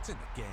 It's in the game.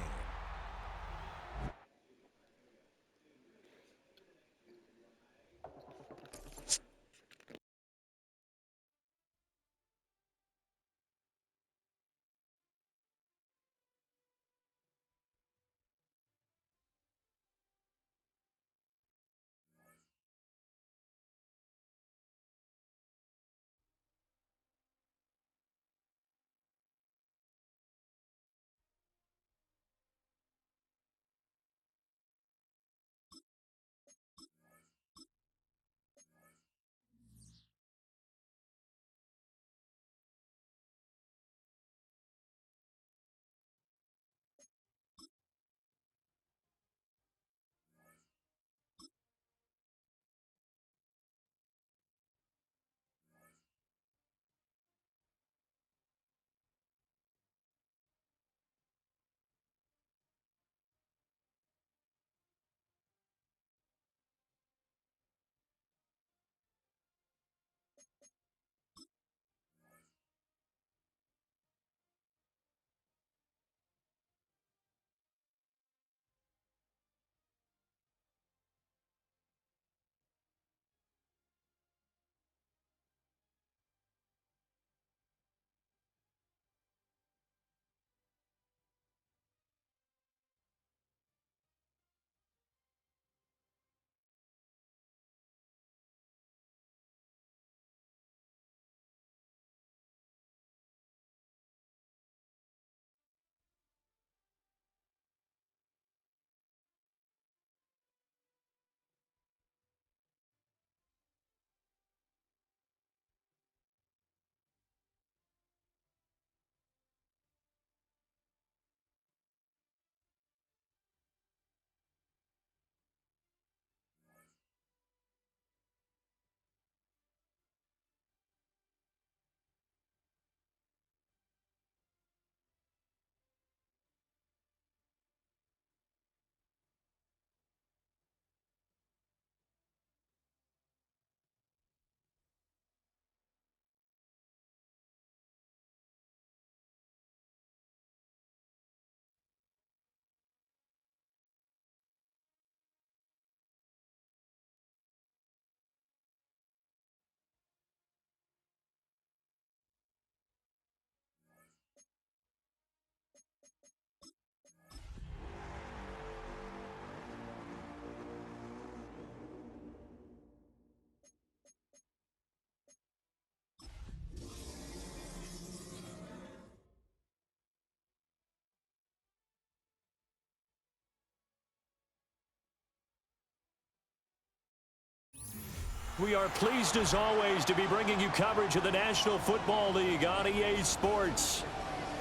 We are pleased as always to be bringing you coverage of the National Football League on EA Sports.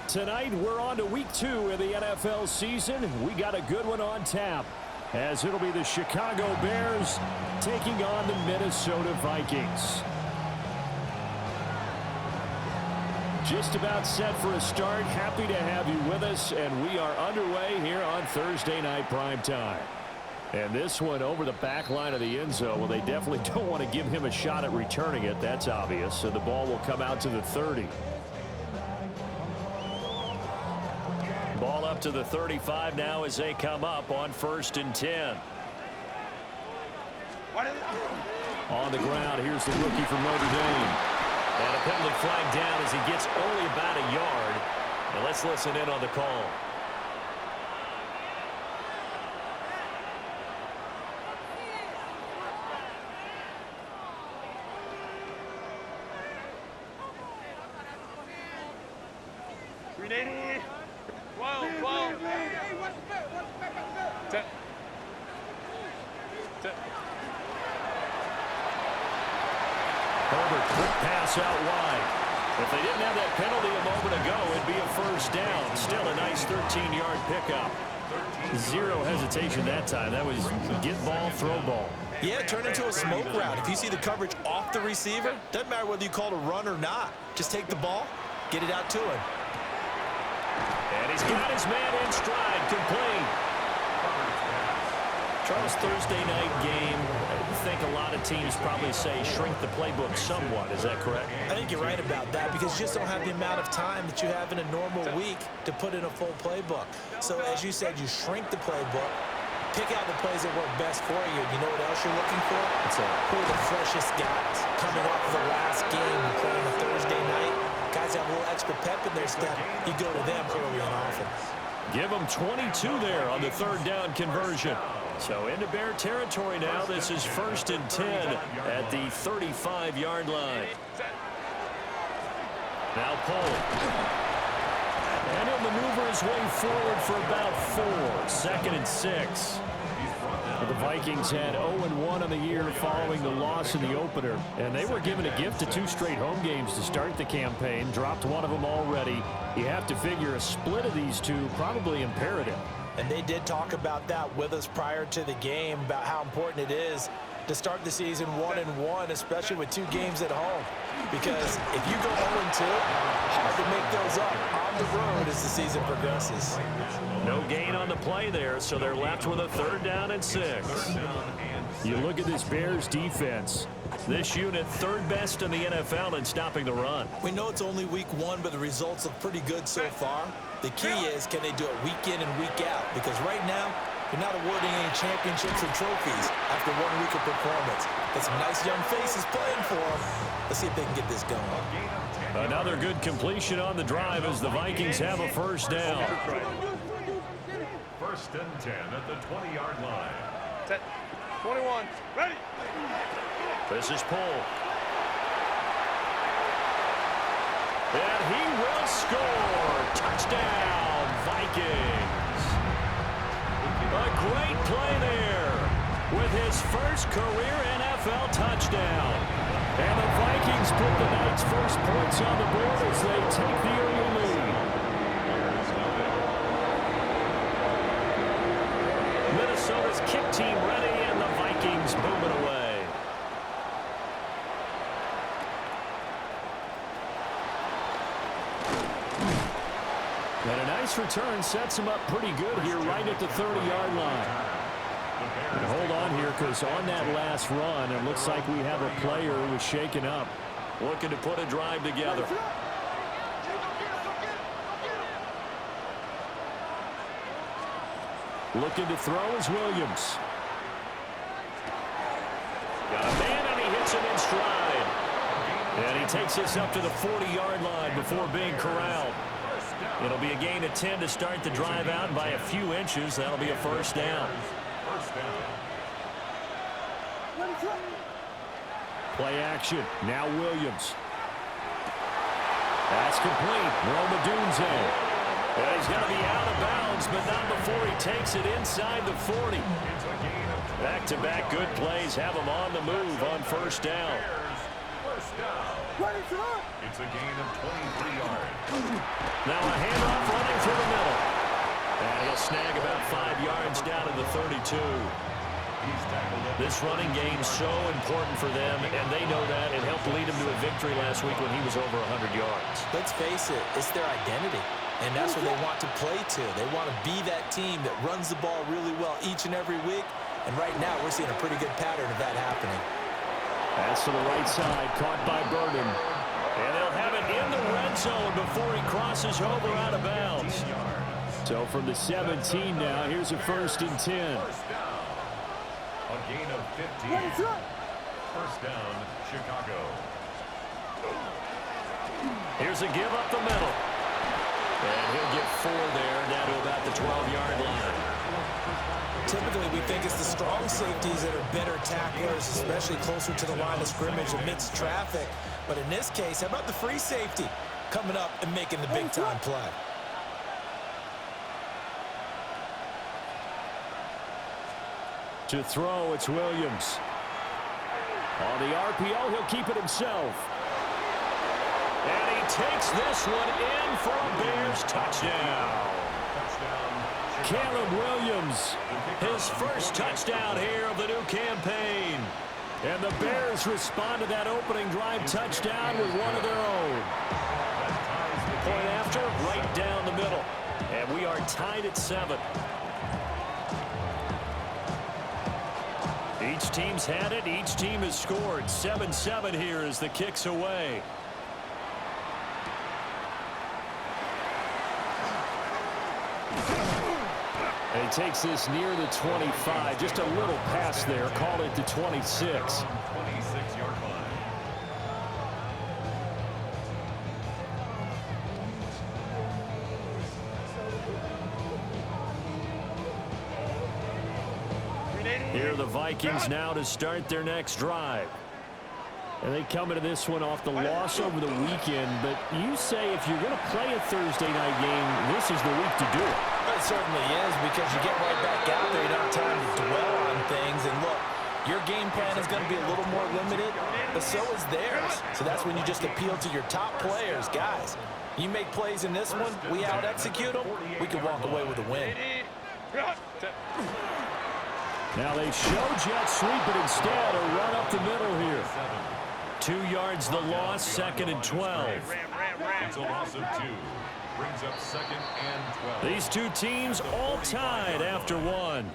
Tonight we're on to week 2 of the NFL season. We got a good one on tap, as it'll be the Chicago Bears taking on the Minnesota Vikings. Just about set for a start. Happy to have you with us, and we are underway here on Thursday Night Primetime. And this one over the back line of the end zone. Well, they definitely don't want to give him a shot at returning it. That's obvious. So the ball will come out to the 30. Ball up to the 35 now as they come up on 1st and 10. On the ground, here's the rookie from Notre Dame. And a penalty flag down as he gets only about a yard. And let's listen in on the call. Herbert, quick pass out wide. If they didn't have that penalty a moment ago, it'd be a first down. Still a nice 13-yard pickup. Zero hesitation that time. That was get ball, throw ball. Yeah, turn into a smoke route. If you see the coverage off the receiver, doesn't matter whether you call it a run or not. Just take the ball, get it out to him. And he's got his man in stride, complete. Charles, Thursday night game, think a lot of teams probably say shrink the playbook somewhat. Is that correct? I think you're right about that because you just don't have the amount of time that you have in a normal week to put in a full playbook. So as you said, you shrink the playbook, pick out the plays that work best for you. You know what else you're looking for? Who are the freshest guys coming off of the last game and playing a Thursday night? Guys have a little extra pep in their step. You go to them early and often. Give them 22 there on the third down conversion. So into Bear territory now. This is 1st and 10 at the 35-yard line. Now Paul. And he'll maneuver his way forward for about 4. 2nd and 6. The Vikings had 0-1 on the year following the loss in the opener. And they were given a gift of 2 straight home games to start the campaign. Dropped one of them already. You have to figure a split of these two probably imperative. And they did talk about that with us prior to the game, about how important it is to start the season 1-1, especially with 2 games at home. Because if you go 0-2, hard to make those up on the road as the season progresses. No gain on the play there, so they're left with a 3rd down and 6. You look at this Bears defense. This unit 3rd best in the NFL in stopping the run. We know it's only week 1, but the results look pretty good so far. The key is, can they do it week in and week out? Because right now, you're not awarding any championships or trophies after 1 week of performance. Got some nice young faces playing for them. Let's see if they can get this going. Another good completion on the drive as the Vikings have a 1st down. 1st and 10 at the 20-yard line. Set. 21. Ready. This is Paul. And he will score. Touchdown, Vikings. A great play there with his first career NFL touchdown. And the Vikings put the night's first points on the board as they take the early lead. Minnesota's kick team ready, and the Vikings boom it away. And a nice return sets him up pretty good here right at the 30-yard line. And hold on here, because on that last run, it looks like we have a player who was shaken up, looking to put a drive together. Looking to throw is Williams. Got a man, and he hits him in stride. And he takes this up to the 40-yard line before being corralled. It'll be a gain of 10 to start the drive out by a few inches. That'll be a 1st down. Play action. Now Williams. That's complete. Romadunze. And he's going to be out of bounds, but not before he takes it inside the 40. Back-to-back good plays have him on the move on 1st down. It's a gain of 23 yards. Now a handoff running through the middle. And he'll snag about 5 yards down to the 32. This running game's so important for them, and they know that. It helped lead him to a victory last week when he was over 100 yards. Let's face it, it's their identity, and that's what they want to play to. They want to be that team that runs the ball really well each and every week, and right now we're seeing a pretty good pattern of that happening. Pass to the right side, caught by Burden. And they'll have it in the red zone before he crosses over out of bounds. So from the 17 now, here's a 1st and 10. A gain of 15. 1st down, Chicago. Here's a give up the middle. And he'll get 4 there, down to about the 12-yard line. Typically, we think it's the strong safeties that are better tacklers, especially closer to the line of scrimmage amidst traffic. But in this case, how about the free safety coming up and making the big-time play? To throw, it's Williams. On the RPO, he'll keep it himself. And he takes this one in for a Bears touchdown. Caleb Williams, his first touchdown here of the new campaign. And the Bears respond to that opening drive touchdown with one of their own. Point after, right down the middle. And we are tied at 7. Each team's had it. Each team has scored. 7-7 here as the kick's away. And he takes this near the 25. Just a little pass there. Called it to 26. 26-yard line. Here are the Vikings now to start their next drive. And they come into this one off the loss over the weekend. But you say if you're going to play a Thursday night game, this is the week to do it. It certainly is, because you get right back out there. You don't have time to dwell on things. And look, your game plan is going to be a little more limited, but so is theirs. So that's when you just appeal to your top players. Guys, you make plays in this one, we out-execute them, we can walk away with a win. Now they show jet sweep, but instead a run up the middle here. 2 yards the loss, 2nd and 12. It's a loss of 2. Brings up 2nd and 12. These two teams all tied after 1.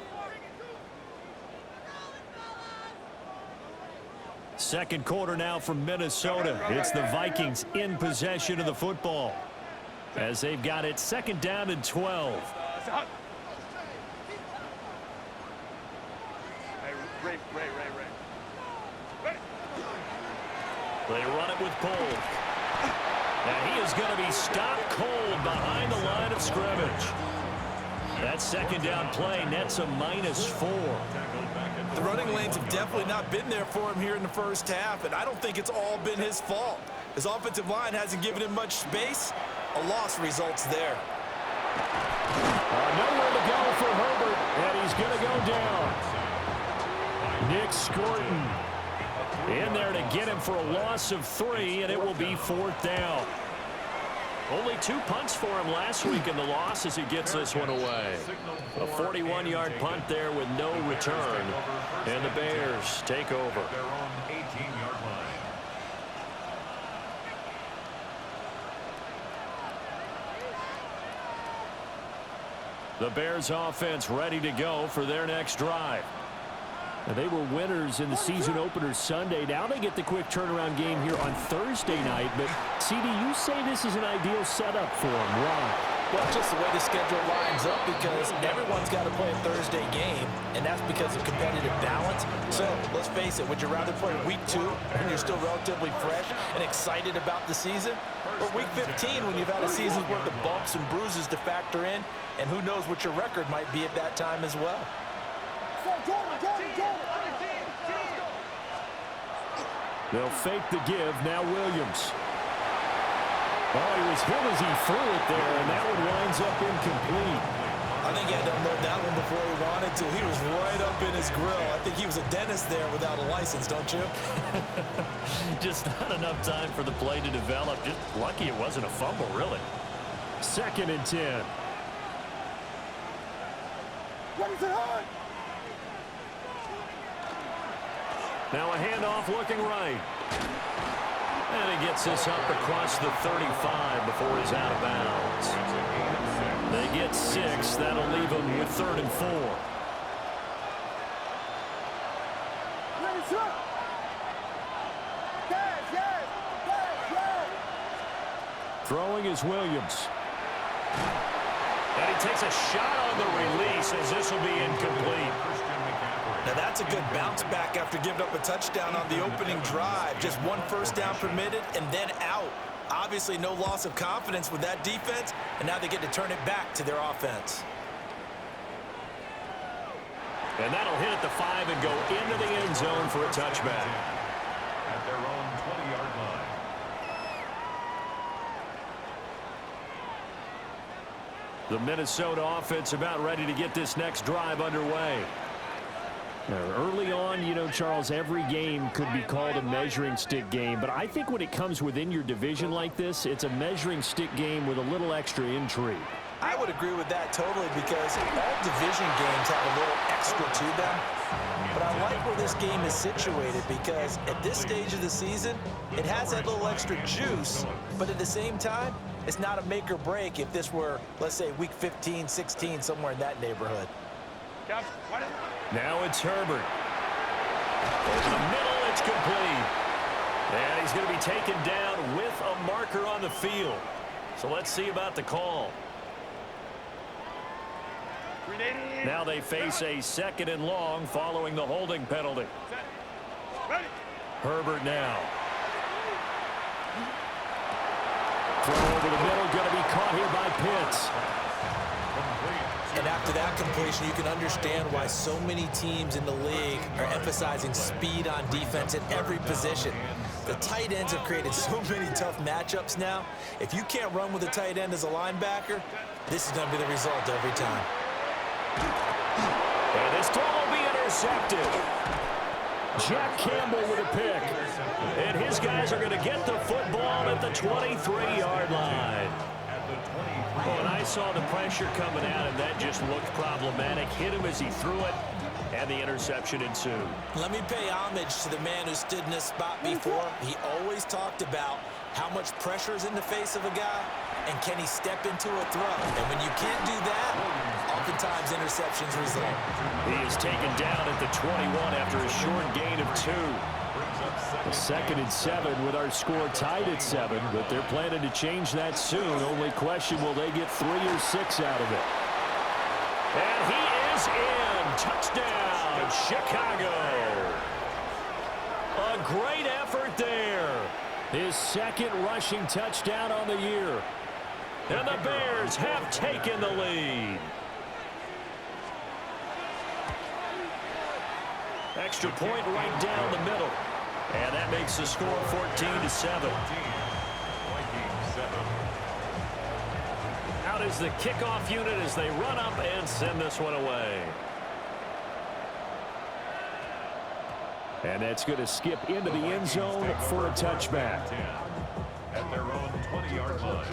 Second quarter now from Minnesota. It's the Vikings in possession of the football as they've got it 2nd down and 12. They run it with Cole. And he is going to be stopped cold behind the line of scrimmage. That 2nd down play nets a -4. The running lanes have definitely not been there for him here in the first half, and I don't think it's all been his fault. His offensive line hasn't given him much space. A loss results there. Nowhere to go for Herbert, and he's going to go down. Nick Scorton in there to get him for a loss of 3, and it will be 4th down. Only 2 punts for him last week in the loss as he gets this one away. A 41-yard punt there with no return, and the Bears take over. Their own 18-yard line. The Bears offense ready to go for their next drive. Now, they were winners in the season opener Sunday. Now they get the quick turnaround game here on Thursday night. But, CD, you say this is an ideal setup for them. Why? Well, just the way the schedule lines up, because everyone's got to play a Thursday game, and that's because of competitive balance. So, let's face it, would you rather play week 2 when you're still relatively fresh and excited about the season? Or week 15 when you've had a season's worth of bumps and bruises to factor in, and who knows what your record might be at that time as well? They'll fake the give. Now Williams. Oh, he was hit as he threw it there, and that one winds up incomplete. I think he had to unload that one before he wanted to. He was right up in his grill. I think he was a dentist there without a license, don't you? Just not enough time for the play to develop. Just lucky it wasn't a fumble, really. 2nd and 10. Now a handoff looking right. And he gets this up across the 35 before he's out of bounds. They get 6. That'll leave them with 3rd and 4. Throwing is Williams. And he takes a shot on the release as this will be incomplete. Now that's a good bounce back after giving up a touchdown on the opening drive. Just 1 first down permitted and then out. Obviously no loss of confidence with that defense, and now they get to turn it back to their offense. And that'll hit at the 5 and go into the end zone for a touchback. At their own 20-yard line. The Minnesota offense about ready to get this next drive underway. Now, early on, you know, Charles, every game could be called a measuring stick game. But I think when it comes within your division like this, it's a measuring stick game with a little extra intrigue. I would agree with that totally, because all division games have a little extra to them. But I like where this game is situated, because at this stage of the season, it has that little extra juice. But at the same time, it's not a make or break if this were, let's say, week 15, 16, somewhere in that neighborhood. Now it's Herbert. Over the middle, it's complete. And he's going to be taken down with a marker on the field. So let's see about the call. Now they face a 2nd and long following the holding penalty. Herbert now. Throw over the middle, going to be caught here by Pitts. And after that completion, you can understand why so many teams in the league are emphasizing speed on defense at every position. The tight ends have created so many tough matchups now. If you can't run with a tight end as a linebacker, this is going to be the result every time. And this throw will be intercepted. Jack Campbell with a pick. And his guys are going to get the football at the 23-yard line. Oh, and I saw the pressure coming at him. That just looked problematic. Hit him as he threw it, and the interception ensued. Let me pay homage to the man who stood in this spot before. He always talked about how much pressure is in the face of a guy, and can he step into a throw. And when you can't do that, oftentimes interceptions result. He is taken down at the 21 after a short gain of 2. A 2nd and 7 with our score tied at 7, but they're planning to change that soon. Only question, will they get 3 or 6 out of it? And he is in. Touchdown, Chicago. A great effort there. His 2nd rushing touchdown on the year. And the Bears have taken the lead. Extra point right down the middle. And that makes the score 14-7. Out is the kickoff unit as they run up and send this one away. And that's going to skip into the end zone for a touchback. At their own 20-yard line.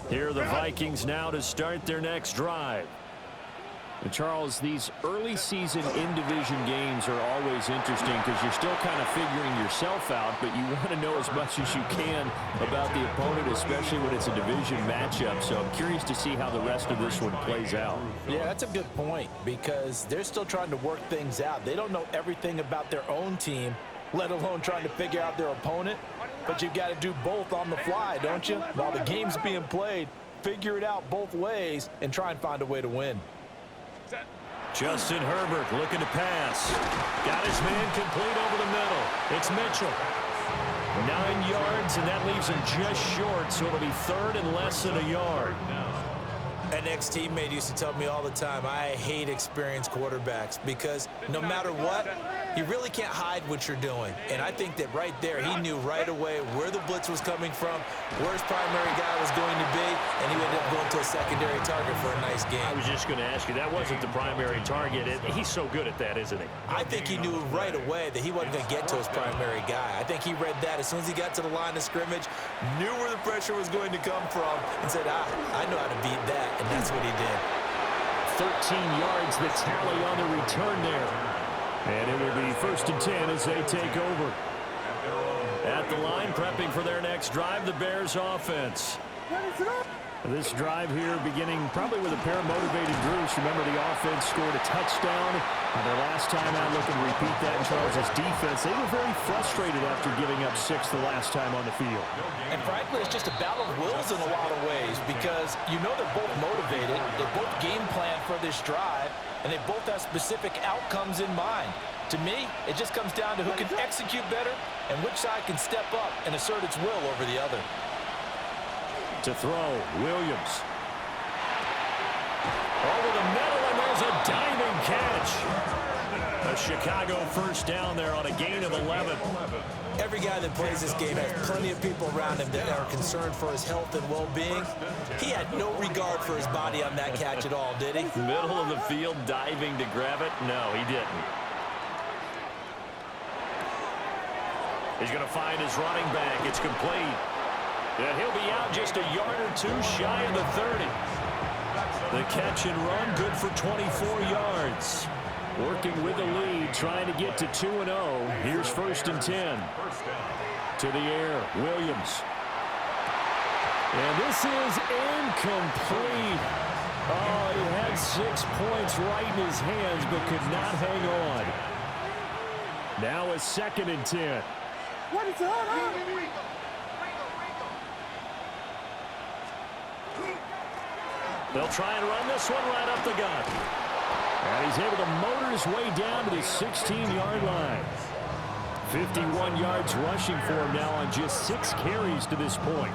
Here are the Vikings now to start their next drive. And Charles, these early season in-division games are always interesting because you're still kind of figuring yourself out, but you want to know as much as you can about the opponent, especially when it's a division matchup. So I'm curious to see how the rest of this one plays out. Yeah, that's a good point because they're still trying to work things out. They don't know everything about their own team, let alone trying to figure out their opponent. But you've got to do both on the fly, don't you? While the game's being played, figure it out both ways and try and find a way to win. Justin Herbert looking to pass. Got his man complete over the middle. It's Mitchell. 9 yards, and that leaves him just short, so it'll be 3rd and less than a yard. An ex-teammate used to tell me all the time, I hate experienced quarterbacks because no matter what, you really can't hide what you're doing. And I think that right there, he knew right away where the blitz was coming from, where his primary guy was going to be, and he ended up going to a secondary target for a nice game. I was just going to ask you, that wasn't the primary target. He's so good at that, isn't he? I think he knew right away that he wasn't going to get to his primary guy. I think he read that as soon as he got to the line of scrimmage, knew where the pressure was going to come from, and said, I know how to beat that. And that's what he did. 13 yards, the tally on the return there. And it will be 1st and 10 as they take over. At the line, prepping for their next drive, the Bears offense. This drive here beginning probably with a pair of motivated groups. Remember, the offense scored a touchdown. Their last time out, looking to repeat that in Charles' defense. They were very frustrated after giving up 6 the last time on the field. And frankly, it's just a battle of wills in a lot of ways because you know they're both motivated. They both game plan for this drive, and they both have specific outcomes in mind. To me, it just comes down to who can execute better and which side can step up and assert its will over the other. To throw, Williams. Over the middle, and there's a diving catch. A Chicago first down there on a gain of 11. Every guy that plays this game has plenty of people around him that are concerned for his health and well-being. He had no regard for his body on that catch at all, did he? Middle of the field, diving to grab it? No, he didn't. He's going to find his running back. It's complete. And he'll be out just a yard or 2 shy of the 30. The catch and run, good for 24 yards. Working with the lead, trying to get to 2-0. Here's 1st and 10. To the air, Williams. And this is incomplete. Oh, he had 6 points right in his hands, but could not hang on. Now a 2nd and 10. What is that? They'll try and run this one right up the gut. And he's able to motor his way down to the 16-yard line. 51 yards rushing for him now on just 6 carries to this point.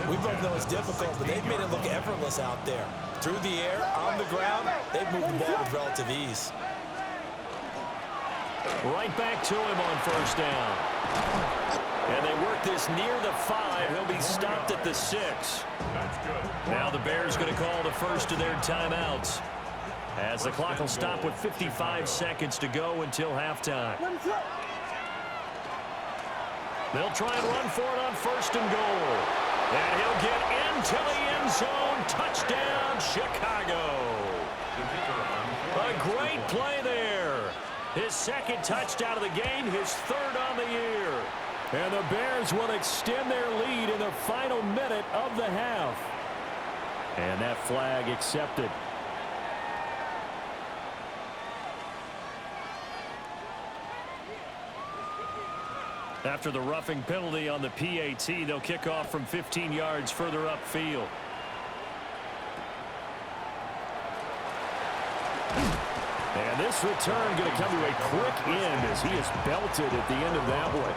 We both know it's difficult, but they've made it look effortless out there. Through the air, on the ground, they've moved the ball with relative ease. Right back to him on 1st down. And they work this near the 5. He'll be stopped at the 6. That's good. Now the Bears going to call the first of their timeouts, as the clock will stop with 55 seconds to go until halftime. They'll try and run for it on 1st and goal. And he'll get into the end zone. Touchdown, Chicago. A great play there. His 2nd touchdown of the game, his 3rd on the year. And the Bears will extend their lead in the final minute of the half. And that flag accepted. After the roughing penalty on the PAT, they'll kick off from 15 yards further upfield. And this return going to come to a quick end as he is belted at the end of that one.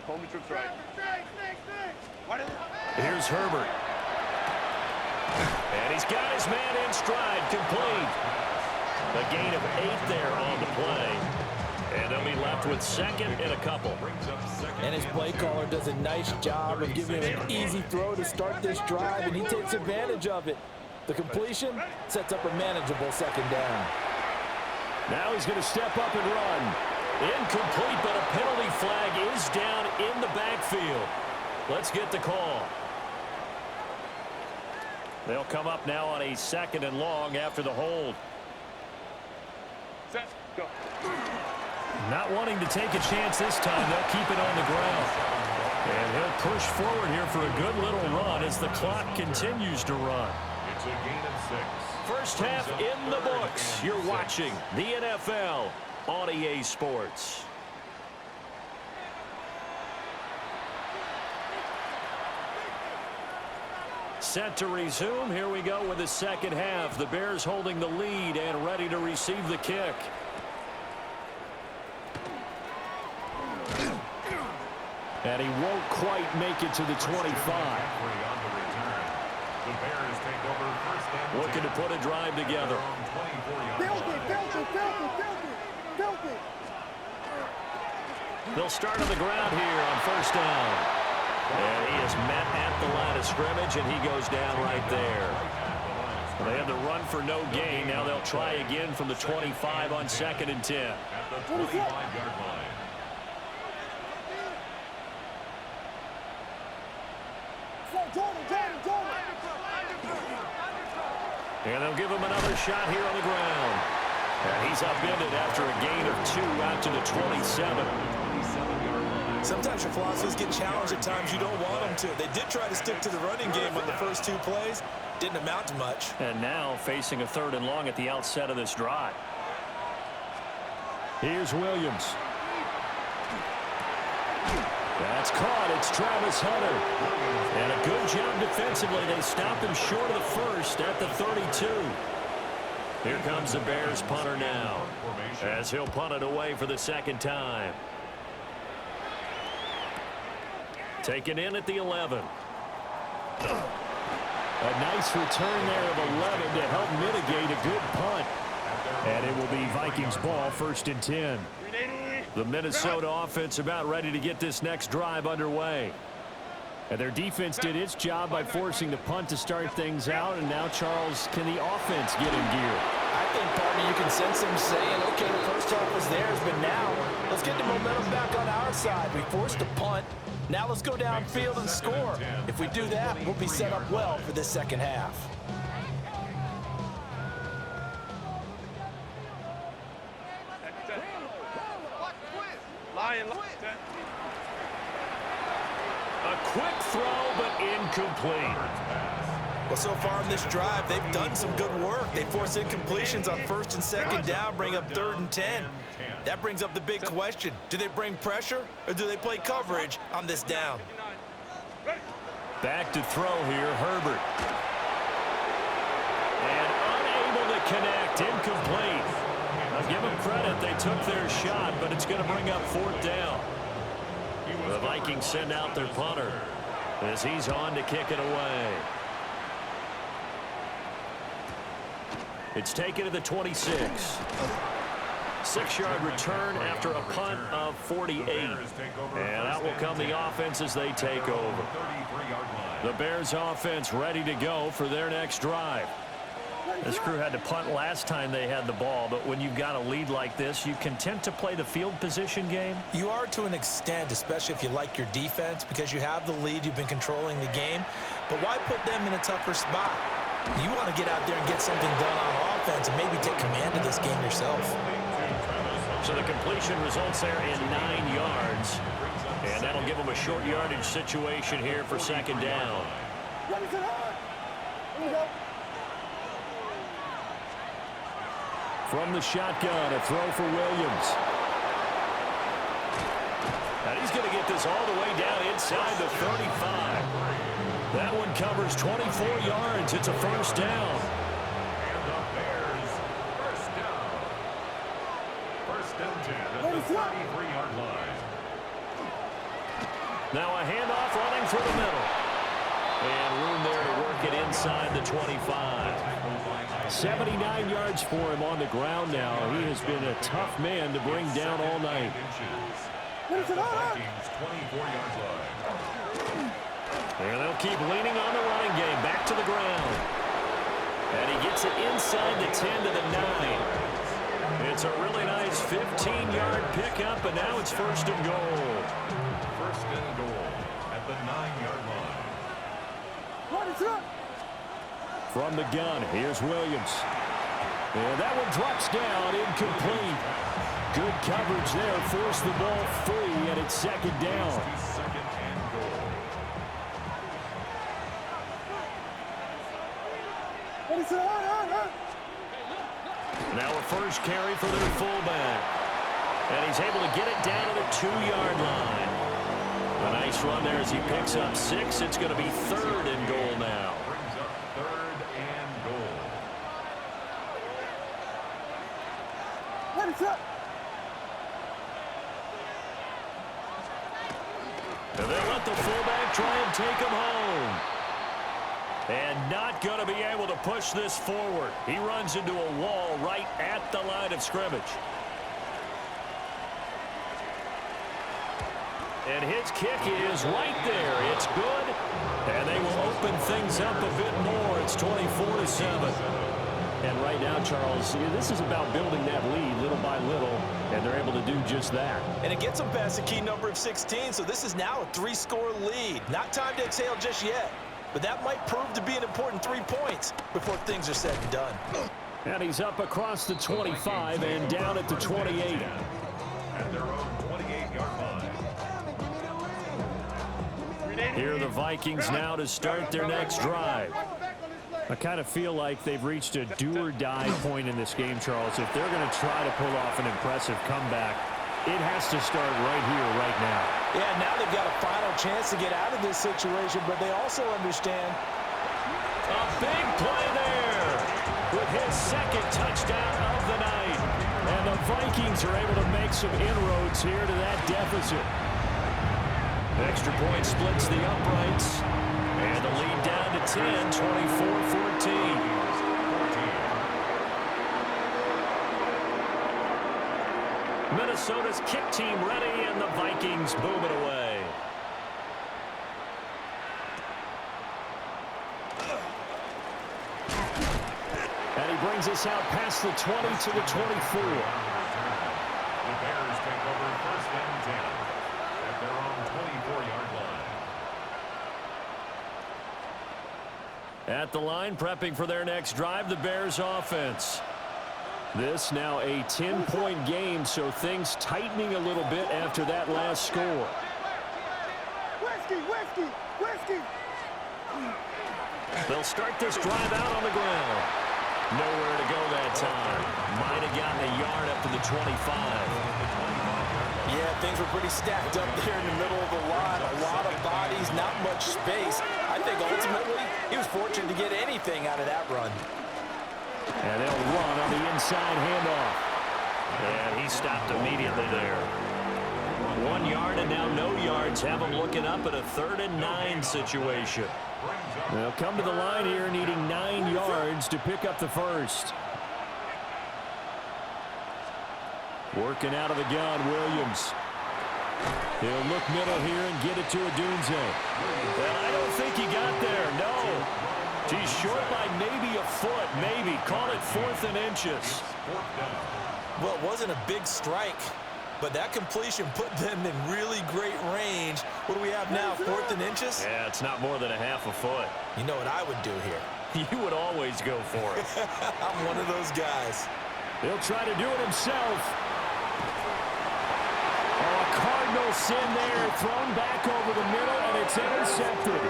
Hold me trips right. Here's Herbert. And he's got his man in stride, complete. A gain of 8 there on the play. And they'll be left with 2nd and a couple. And his play caller does a nice job of giving him an easy throw to start this drive, and he takes advantage of it. The completion sets up a manageable 2nd down. Now he's going to step up and run. Incomplete, but a penalty flag is down in the backfield. Let's get the call. They'll come up now on a 2nd and long after the hold. Set, go. Not wanting to take a chance this time, they'll keep it on the ground. And he'll push forward here for a good little run as the clock continues to run. It's a gain of 6. First half in the books. You're watching the NFL on EA Sports. Set to resume. Here we go with the 2nd half. The Bears holding the lead and ready to receive the kick. And he won't quite make it to the 25. Looking to put a drive together. They'll start on the ground here on 1st down. And he is met at the line of scrimmage, and he goes down right there. They had the run for no gain. Now they'll try again from the 25 on 2nd and 10. At the 25-yard line. And they'll give him another shot here on the ground. And he's upended after a gain of 2 out to the 27. Sometimes your philosophies get challenged at times you don't want them to. They did try to stick to the running game on the first 2 plays. Didn't amount to much. And now facing a 3rd and long at the outset of this drive. Here's Williams. That's caught. It's Travis Hunter. And a good job defensively. They stopped him short of the 1st at the 32. Here comes the Bears punter now, as he'll punt it away for the 2nd time. Taken in at the 11. A nice return there of 11 to help mitigate a good punt. And it will be Vikings ball, 1st and 10. The Minnesota offense about ready to get this next drive underway. And their defense did its job by forcing the punt to start things out. And now, Charles, can the offense get in gear? I think, partner, you can sense them saying, okay, the first half was theirs, but now let's get the momentum back on our side. We forced a punt. Now let's go downfield and score. If we do that, we'll be set up well for this 2nd half. A quick throw, but incomplete. Well, so far in this drive, they've done some good work. They force incompletions on 1st and 2nd down, bring up 3rd and 10. That brings up the big question. Do they bring pressure, or do they play coverage on this down? Back to throw here, Herbert. And unable to connect, incomplete. Now give them credit, they took their shot, but it's going to bring up 4th down. The Vikings send out their punter as he's on to kick it away. It's taken to the 26. 6-yard return after a punt of 48. And out will come the offense as they take over. The Bears offense ready to go for their next drive. This crew had to punt last time they had the ball, but when you've got a lead like this, you content to play the field position game? You are to an extent, especially if you like your defense, because you have the lead, you've been controlling the game. But why put them in a tougher spot? You want to get out there and get something done on offense and maybe take command of this game yourself. So the completion results there in 9 yards. And that'll give them a short yardage situation here for 2nd down. From the shotgun, a throw for Williams. And he's going to get this all the way down inside the 35. That one covers 24 yards. It's a 1st down. And the Bears, 1st down. 1st and 10 at the 33-yard line. Now a handoff running through the middle. And room there to work it inside the 25. 79 yards for him on the ground now. He has been a tough man to bring down all night. At the Vikings 24-yard line. And they'll keep leaning on the running game. Back to the ground. And he gets it inside the 10 to the 9. It's a really nice 15-yard pickup, and now it's 1st and goal. 1st and goal at the 9-yard line. From the gun, here's Williams. And that one drops down, incomplete. Good coverage there, forced the ball free, and it's 2nd down. 2nd and goal. Now a 1st carry for their fullback. And he's able to get it down to the 2-yard line. A nice run there as he picks up 6. It's going to be 3rd and goal now. Brings up 3rd and goal. And they'll let the fullback try and take him home. And not going to be able to push this forward. He runs into a wall right at the line of scrimmage. And his kick is right there. It's good. And they will open things up a bit more. It's 24-7. And right now, Charles, this is about building that lead little by little, and they're able to do just that. And it gets them past the key number of 16, so this is now a 3-score lead. Not time to exhale just yet, but that might prove to be an important 3 points before things are said and done. And he's up across the 25 and down at the 28. At their own 28-yard line. Here are the Vikings now to start their next drive. I kind of feel like they've reached a do-or-die point in this game, Charles. If they're going to try to pull off an impressive comeback, it has to start right here, right now. Yeah, now they've got a final chance to get out of this situation, but they also understand. A big play there with his 2nd touchdown of the night. And the Vikings are able to make some inroads here to that deficit. Extra point splits the uprights. And the lead down to 10, 24-14. Minnesota's kick team ready, and the Vikings boom it away. And he brings us out past the 20 to the 24. The Bears take over 1st and 10 at their own 24-yard line. At the line, prepping for their next drive, the Bears offense. This now a 10-point game, so things tightening a little bit after that last score. Whiskey. They'll start this drive out on the ground. Nowhere to go that time. Might have gotten a yard up to the 25. Yeah, things were pretty stacked up there in the middle of the line. A lot of bodies, not much space. I think ultimately he was fortunate to get anything out of that run. And they'll run on the inside handoff. And he stopped immediately there. 1 yard and now no yards. Have them looking up at a 3rd and 9 situation. They'll come to the line here needing 9 yards to pick up the first. Working out of the gun, Williams. He'll look middle here and get it to Odunze. Well, I don't think he got there, no. He's short by maybe a foot, maybe. Call it 4th and inches. Well, it wasn't a big strike, but that completion put them in really great range. What do we have now, 4th and inches? Yeah, it's not more than a half a foot. You know what I would do here? You would always go for it. I'm one of those guys. He'll try to do it himself. Oh, a Cardinal sin there, thrown back over the middle, and it's intercepted.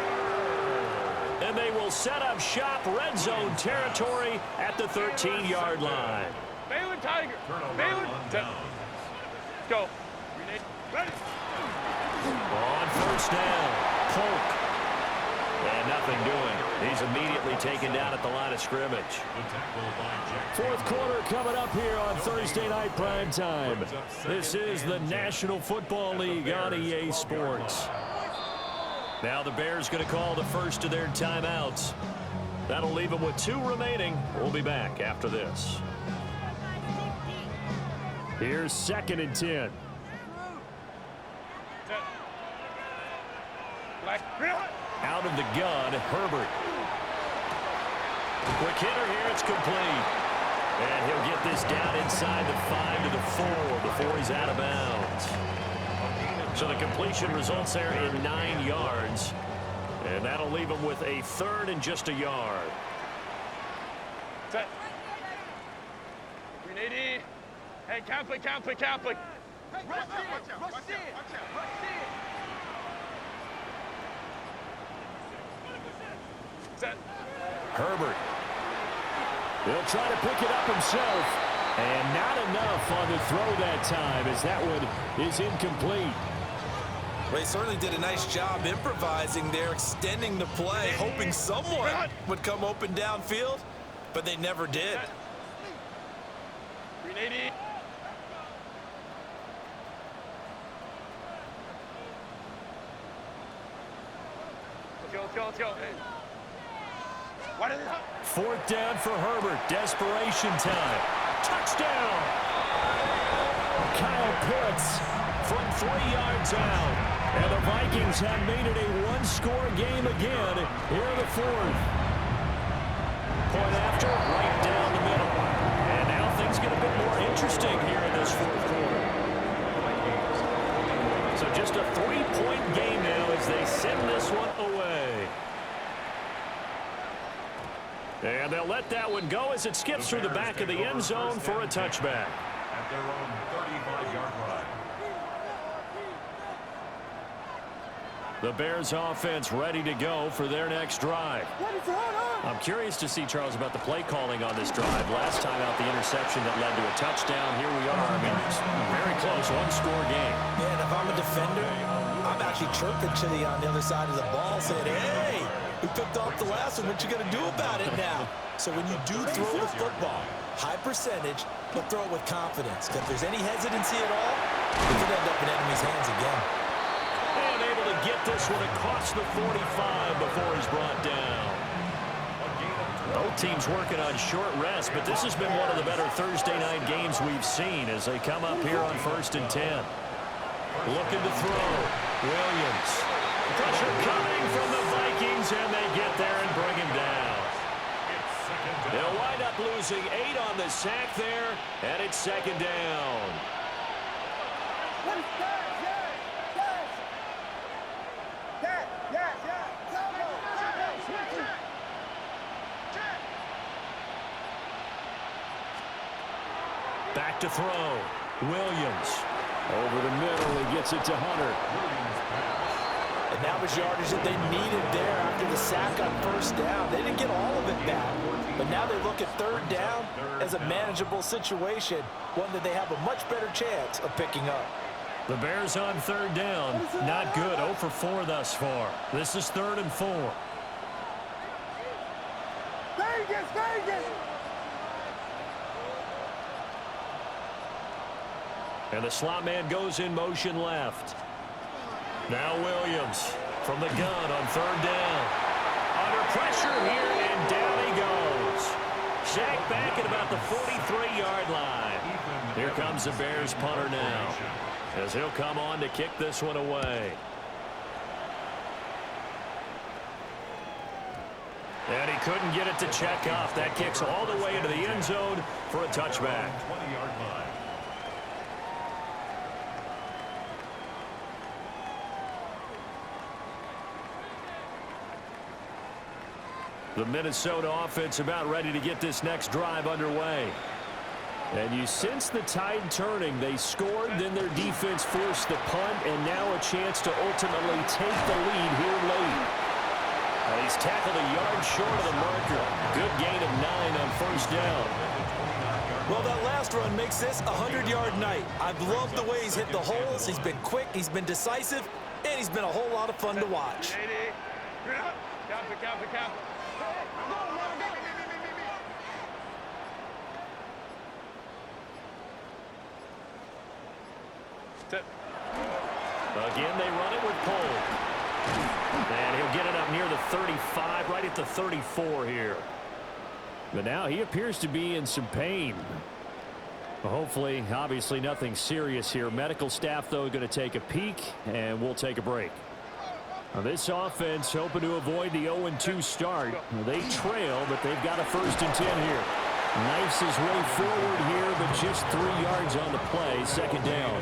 And they will set up shop, red zone territory at the 13-yard line. Balin Tiger. Balin. Let's go. Ready. On first down, Polk. And nothing doing. He's immediately taken down at the line of scrimmage. 4th quarter coming up here on Thursday Night Prime Time. This is the National Football League on EA Sports. Now the Bears going to call the first of their timeouts. That'll leave them with 2 remaining. We'll be back after this. Here's 2nd and 10. Out of the gun, Herbert. Quick hitter here, it's complete. And he'll get this down inside the 5 to the 4 before he's out of bounds. So the completion results there in 9 yards. And that'll leave him with a 3rd and just a yard. Set. 380. Hey, count play. Set. Herbert. He'll try to pick it up himself. And not enough on the throw that time as that one is incomplete. Well, he certainly did a nice job improvising there, extending the play, hoping someone would come open downfield, but they never did. 380. Let's go. Hey. What is it? 4th down for Herbert. Desperation time. Touchdown! Kyle Pitts from 3 yards out. And the Vikings have made it a 1-score game again here in the 4th. Point after, right down the middle. And now things get a bit more interesting here in this 4th quarter. So just a 3-point game now as they send this one away. And they'll let that one go as it skips through the back of the end zone for a touchback. At their own 35-yard line. The Bears offense ready to go for their next drive. I'm curious to see, Charles, about the play calling on this drive. Last time out, the interception that led to a touchdown. Here we are. I mean, it's very close, 1-score game. Yeah, and if I'm a defender, I'm actually chirping to the on the other side of the ball saying, hey, we picked off the last one. What you going to do about it now? So when you do throw the football, high percentage, but throw it with confidence. Because if there's any hesitancy at all, it could end up in enemy's hands again. And able to get this one across the 45 before he's brought down. Both teams working on short rest, but this has been one of the better Thursday night games we've seen as they come up here on 1st and 10. Looking to throw. Williams. Pressure coming from the Vikings, and they get there and bring him down. They'll wind up losing 8 on the sack there, and it's 2nd down. back to throw. Williams. Over the middle, he gets it to Hunter. And that was yardage that they needed there after the sack on first down. They didn't get all of it back, but now they look at third down as a manageable situation, one that they have a much better chance of picking up. The Bears on third down. Not good. 0 for 4 thus far. This is 3rd and 4. Vegas, Vegas! And the slot man goes in motion left. Now Williams from the gun on third down. Under pressure here, and down he goes. Sacked back at about the 43-yard line. Here comes the Bears punter now, as he'll come on to kick this one away. And he couldn't get it to check up. That kicks all the way into the end zone for a touchback. 20-yard line. The Minnesota offense about ready to get this next drive underway. And you sense the tide turning. They scored, then their defense forced the punt, and now a chance to ultimately take the lead here late. And he's tackled a yard short of the marker. Good gain of 9 on first down. Well, that last run makes this a 100-yard night. I've loved the way he's hit the holes. He's been quick, he's been decisive, and he's been a whole lot of fun to watch. Again, they run it with Cole. And he'll get it up near the 35, right at the 34 here. But now he appears to be in some pain. Hopefully, obviously nothing serious here. Medical staff, though, going to take a peek, and we'll take a break. Now, this offense hoping to avoid the 0-2 start. They trail, but they've got a 1st and 10 here. Knifes his way forward here, but just 3 yards on the play. 2nd down.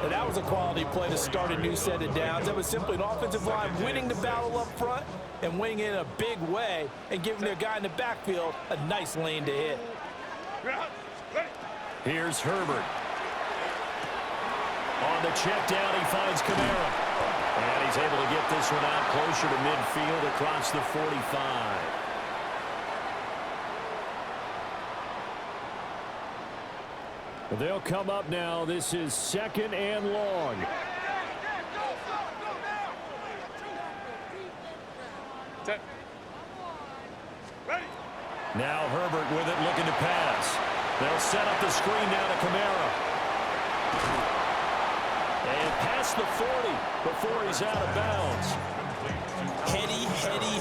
And that was a quality play to start a new set of downs. That was simply an offensive line winning the battle up front and winning it in a big way and giving their guy in the backfield a nice lane to hit. Here's Herbert. On the check down, he finds Kamara. And he's able to get this one out closer to midfield across the 45. They'll come up now. This is 2nd and long. Now Herbert with it, looking to pass. They'll set up the screen now to Kamara. And past the 40 before he's out of bounds.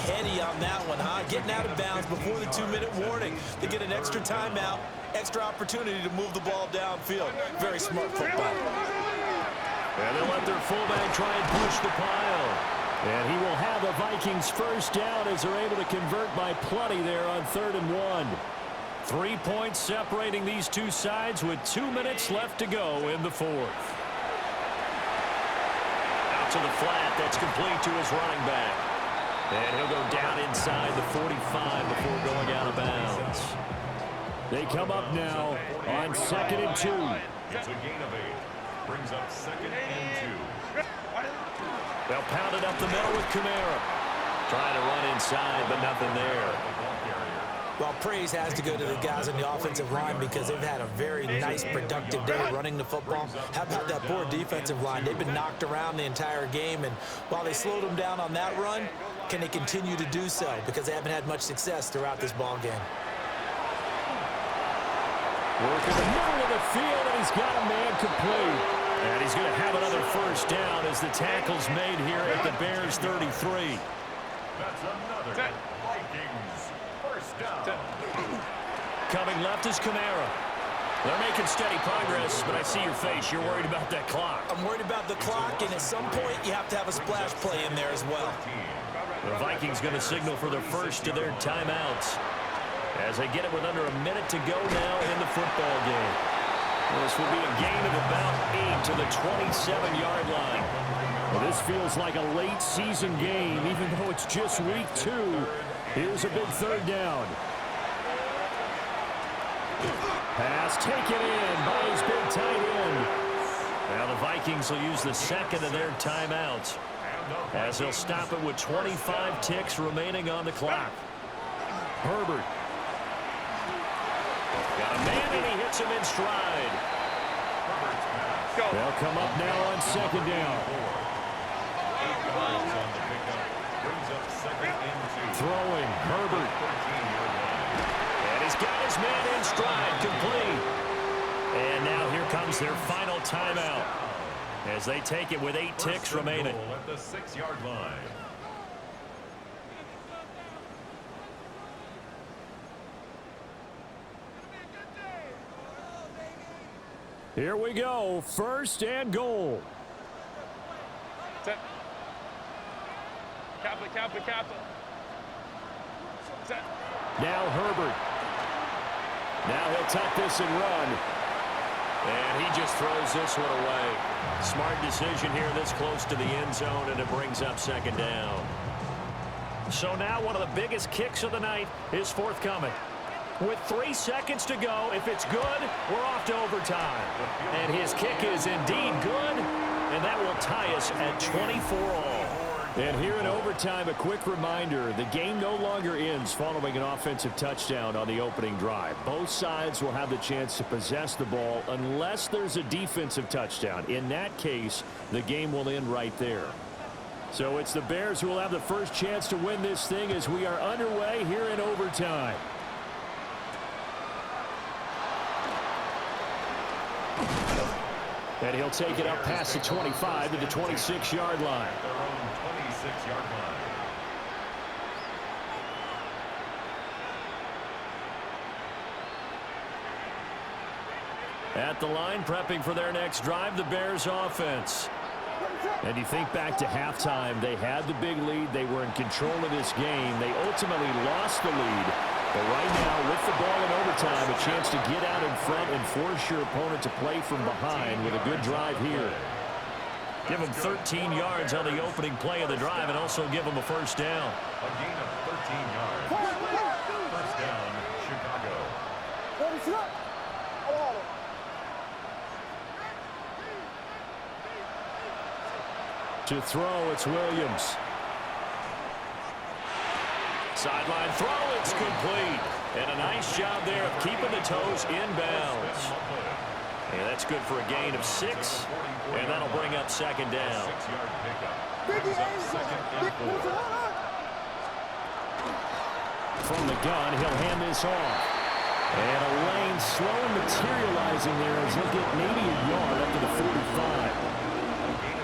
Heady on that one, huh? Getting out of bounds before the 2-minute warning. They get an extra timeout, extra opportunity to move the ball downfield. Very smart football. And they'll let their fullback try and push the pile. And he will have the Vikings 1st down as they're able to convert by plenty there on 3rd and 1. 3 points separating these two sides with 2 minutes left to go in the 4th. Out to the flat. That's complete to his running back. And he'll go down inside the 45 before going out of bounds. They come up now on 2nd and 2. It's a gain of 8. Brings up 2nd and 2. They'll pound it up the middle with Kamara. Trying to run inside, but nothing there. Well, praise has to go to the guys on the offensive line because they've had a very nice, productive day running the football. How about that poor defensive line? They've been knocked around the entire game, and while they slowed them down on that run, can they continue to do so? Because they haven't had much success throughout this ball game. Work in the middle of the field, and he's got a man complete. And he's going to have another 1st down as the tackle's made here at the Bears 33. That's another Vikings 1st down. Coming left is Kamara. They're making steady progress, but I see your face. You're worried about that clock. I'm worried about the clock, and at some point you have to have a splash play in there as well. The Vikings going to signal for their first of their timeouts as they get it with under a minute to go now in the football game. This will be a gain of about 8 to the 27-yard line. Well, this feels like a late season game, even though it's just week 2. Here's a big 3rd down. Pass taken in by his big tight end. Now the Vikings will use the second of their timeouts, as they'll stop it with 25 ticks remaining on the clock. Herbert. Got a man, and he hits him in stride. They'll come up now on second down. Throwing, Herbert. And he's got his man in stride, complete. And now here comes their final timeout, as they take it with 8 ticks remaining. At the 6-yard line. Here we go, first and goal. Set. Kappa. Set. Now Herbert. Now he'll tuck this and run. And he just throws this one away. Smart decision here this close to the end zone, and it brings up second down. So now one of the biggest kicks of the night is forthcoming. With 3 seconds to go, if it's good, we're off to overtime. And his kick is indeed good, and that will tie us at 24-all. And here in overtime, a quick reminder, the game no longer ends following an offensive touchdown on the opening drive. Both sides will have the chance to possess the ball unless there's a defensive touchdown. In that case, the game will end right there. So it's the Bears who will have the first chance to win this thing as we are underway here in overtime. And he'll take it up past the 25 to the 26-yard line. Their own 26-yard line. At the line, prepping for their next drive, the Bears offense. And you think back to halftime, they had the big lead. They were in control of this game. They ultimately lost the lead. But right now, with the ball in overtime, a chance to get out in front and force your opponent to play from behind with a good drive here. Give them 13 yards on the opening play of the drive and also give them a first down. A gain of 13 yards. First down, Chicago. To throw, it's Williams. Sideline throw, it's complete. And a nice job there of keeping the toes inbounds. And that's good for a gain of 6. And that'll bring up second down. 6-yard pickup. From the gun, he'll hand this off. And a lane slowly materializing there as he'll get maybe a yard up to the 45.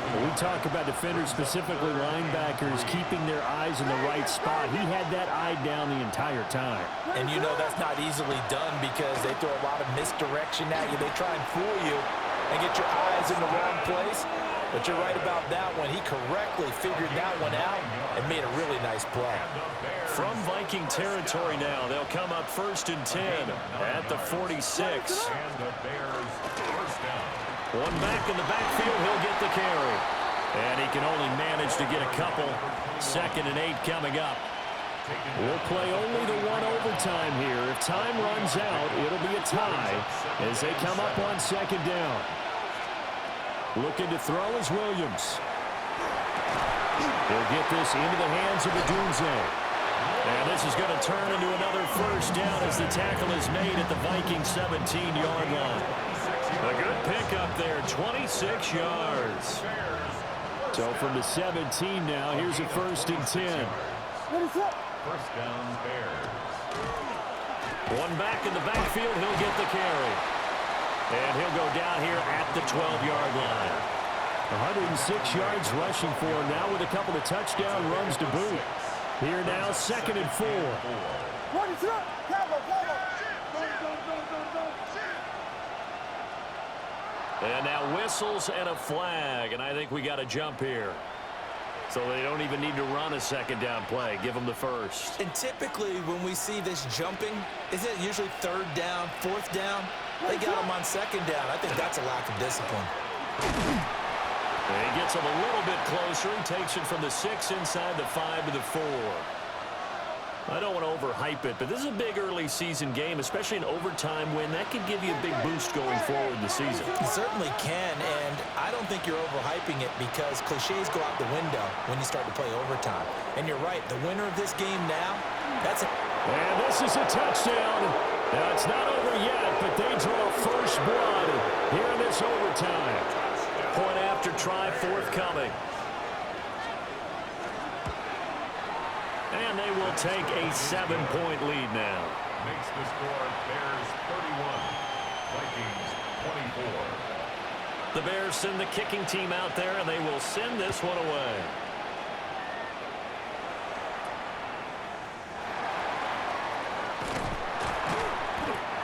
When we talk about defenders, specifically linebackers, keeping their eyes in the right spot, he had that eye down the entire time. And you know that's not easily done because they throw a lot of misdirection at you. They try and fool you and get your eyes in the wrong place. But you're right about that one. He correctly figured that one out and made a really nice play. From Viking territory now, they'll come up first and 10 at the 46. And the Bears first down. One back in the backfield, he'll get the carry. And he can only manage to get a couple. Second and 8 coming up. We'll play only the one overtime here. If time runs out, it'll be a tie as they come up on second down. Looking to throw is Williams. He'll get this into the hands of the Doomsday. And this is going to turn into another first down as the tackle is made at the Viking 17-yard line. A good pickup there, 26 yards. So from the 17 now, here's a first and 10. First down, Bears. One back in the backfield, he'll get the carry. And he'll go down here at the 12-yard line. 106 yards rushing for him now with a couple of touchdown runs to boot. Here now, second and 4. And now whistles and a flag, and I think we got a jump here. So they don't even need to run a second down play. Give them the first. And typically when we see this jumping, isn't it usually third down, fourth down? They got him on second down. I think that's a lack of discipline. And he gets him a little bit closer. He takes it from the 6 inside the 5 to the 4. I don't want to overhype it, but this is a big early season game, especially an overtime win. That could give you a big boost going forward in the season. It certainly can, and I don't think you're overhyping it because cliches go out the window when you start to play overtime. And you're right, the winner of this game now, that's it. And this is a touchdown. Now, it's not over yet, but they draw first blood here in this overtime. Point after try forthcoming. And they will take a 7-point lead now. Makes the score Bears 31, Vikings 24. The Bears send the kicking team out there, and they will send this one away.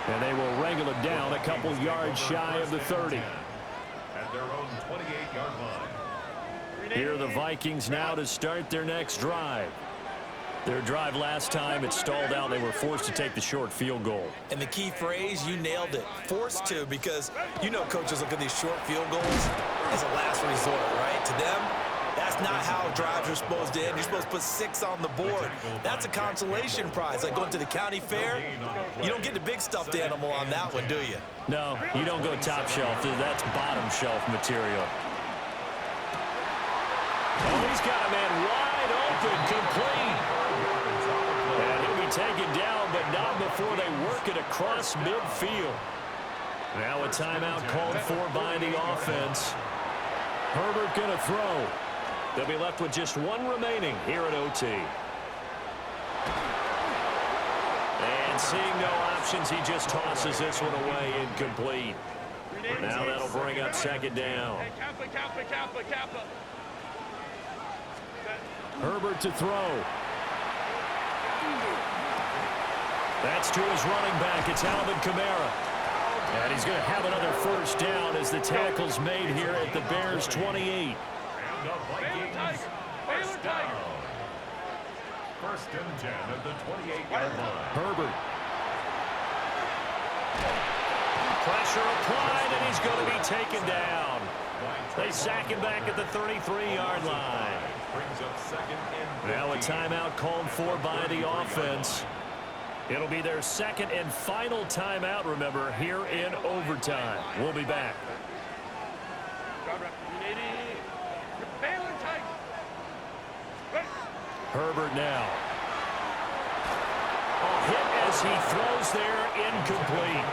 And they will wrangle it down a couple yards shy of the 30. At their own 28-yard line. Here are the Vikings now to start their next drive. Their drive last time, it stalled out. They were forced to take the short field goal. And the key phrase, you nailed it. Forced to, because you know coaches look at these short field goals as a last resort, right? To them, that's not how drives are supposed to end. You're supposed to put 6 on the board. That's a consolation prize. Like going to the county fair, you don't get the big stuffed animal on that one, do you? No, you don't go top shelf. That's bottom shelf material. Oh, he's got a man wide open, complete. And he'll be taken down, but not before they work it across midfield. Now a timeout called for by the offense. Herbert going to throw. They'll be left with just one remaining here at OT. And seeing no options, he just tosses this one away, incomplete. Now that'll bring up second down. Hey, Kappa. Herbert to throw. That's to his running back. It's Alvin Kamara. And he's going to have another first down as the tackle's made here at the Bears' 28. And the Vikings first down. First and 10 at the 28-yard line. Herbert. Pressure applied, and he's going to be taken down. They sack him back at the 33-yard line. Brings up second and 15. Now a timeout called for by the offense. It'll be their second and final timeout, remember, here in overtime. We'll be back. Herbert now. A hit as he throws there, incomplete.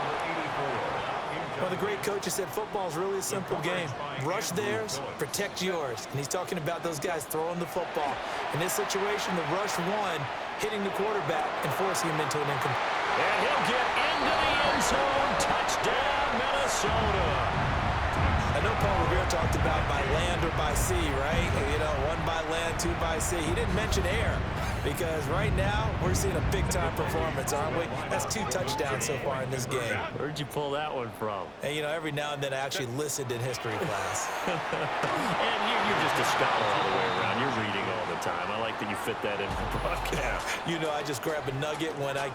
One of the great coaches said football is really a simple game. Rush theirs, protect yours. And he's talking about those guys throwing the football. In this situation, the rush one, hitting the quarterback and forcing him into an incomplete. And he'll get into the end zone. Touchdown, Minnesota. I know Paul Revere talked about by land or by sea, right? You know, 1 by land, 2 by sea. He didn't mention air because right now we're seeing a big-time performance, aren't we? That's 2 touchdowns so far in this game. Where'd you pull that one from? And, you know, every now and then I actually listened in history class. And you're just a scholar all the way around. You're reading all the time. I like that you fit that in the broadcast. You know, I just grab a nugget when I